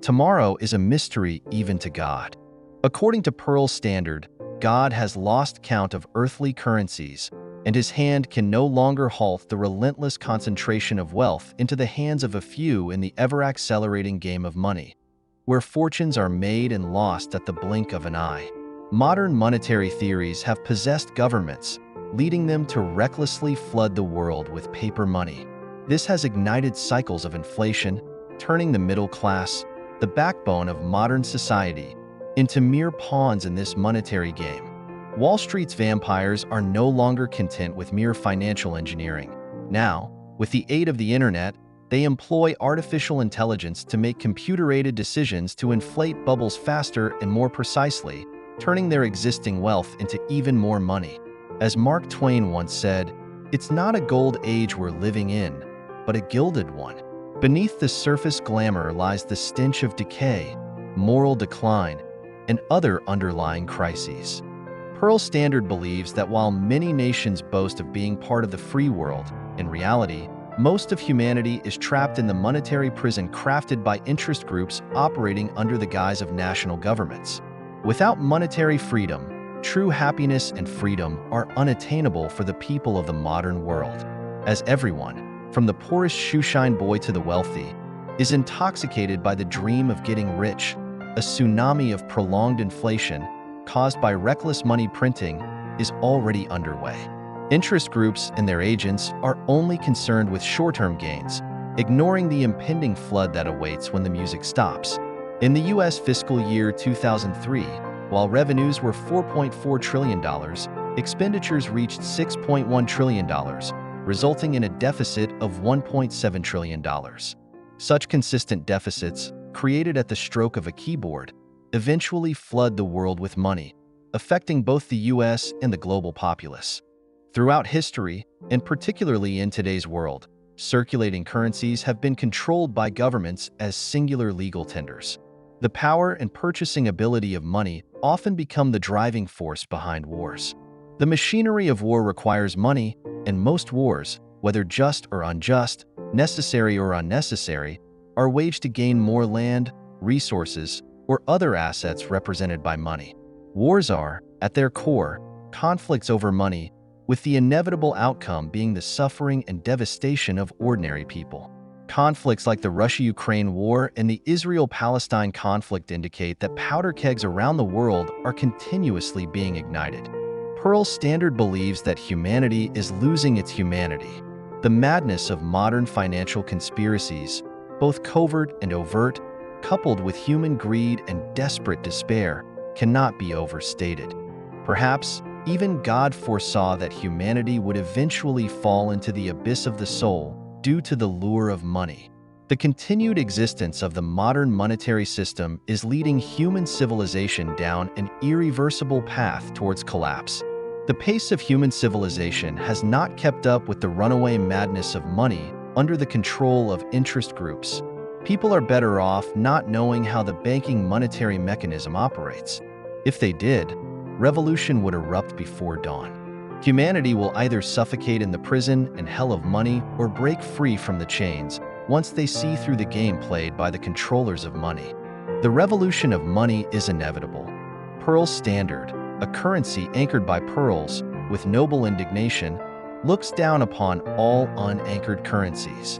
Tomorrow is a mystery even to God. According to Pearl's standard, God has lost count of earthly currencies, and his hand can no longer halt the relentless concentration of wealth into the hands of a few in the ever-accelerating game of money, where fortunes are made and lost at the blink of an eye. Modern monetary theories have possessed governments, leading them to recklessly flood the world with paper money. This has ignited cycles of inflation, turning the middle class, the backbone of modern society, into mere pawns in this monetary game. Wall Street's vampires are no longer content with mere financial engineering. Now, with the aid of the internet, they employ artificial intelligence to make computer-aided decisions to inflate bubbles faster and more precisely, turning their existing wealth into even more money. As Mark Twain once said, "It's not a gold age we're living in, but a gilded one." Beneath the surface glamour lies the stench of decay, moral decline, and other underlying crises. Pearl Standard believes that while many nations boast of being part of the free world, in reality, most of humanity is trapped in the monetary prison crafted by interest groups operating under the guise of national governments. Without monetary freedom, true happiness and freedom are unattainable for the people of the modern world, as everyone, from the poorest shoeshine boy to the wealthy, is intoxicated by the dream of getting rich. A tsunami of prolonged inflation, caused by reckless money printing, is already underway. Interest groups and their agents are only concerned with short-term gains, ignoring the impending flood that awaits when the music stops. In the U.S. fiscal year 2003, while revenues were $4.4 trillion, expenditures reached $6.1 trillion, resulting in a deficit of $1.7 trillion. Such consistent deficits, created at the stroke of a keyboard, eventually flood the world with money, affecting both the U.S. and the global populace. Throughout history, and particularly in today's world, circulating currencies have been controlled by governments as singular legal tenders. The power and purchasing ability of money often become the driving force behind wars. The machinery of war requires money, and most wars, whether just or unjust, necessary or unnecessary, are waged to gain more land, resources, or other assets represented by money. Wars are, at their core, conflicts over money, with the inevitable outcome being the suffering and devastation of ordinary people. Conflicts like the Russia-Ukraine war and the Israel-Palestine conflict indicate that powder kegs around the world are continuously being ignited. Pearl Standard believes that humanity is losing its humanity. The madness of modern financial conspiracies, both covert and overt, coupled with human greed and desperate despair, cannot be overstated. Perhaps even God foresaw that humanity would eventually fall into the abyss of the soul due to the lure of money. The continued existence of the modern monetary system is leading human civilization down an irreversible path towards collapse. The pace of human civilization has not kept up with the runaway madness of money under the control of interest groups. People are better off not knowing how the banking monetary mechanism operates. If they did, revolution would erupt before dawn. Humanity will either suffocate in the prison and hell of money or break free from the chains once they see through the game played by the controllers of money. The revolution of money is inevitable. Pearl Standard, a currency anchored by pearls with noble indignation, looks down upon all unanchored currencies.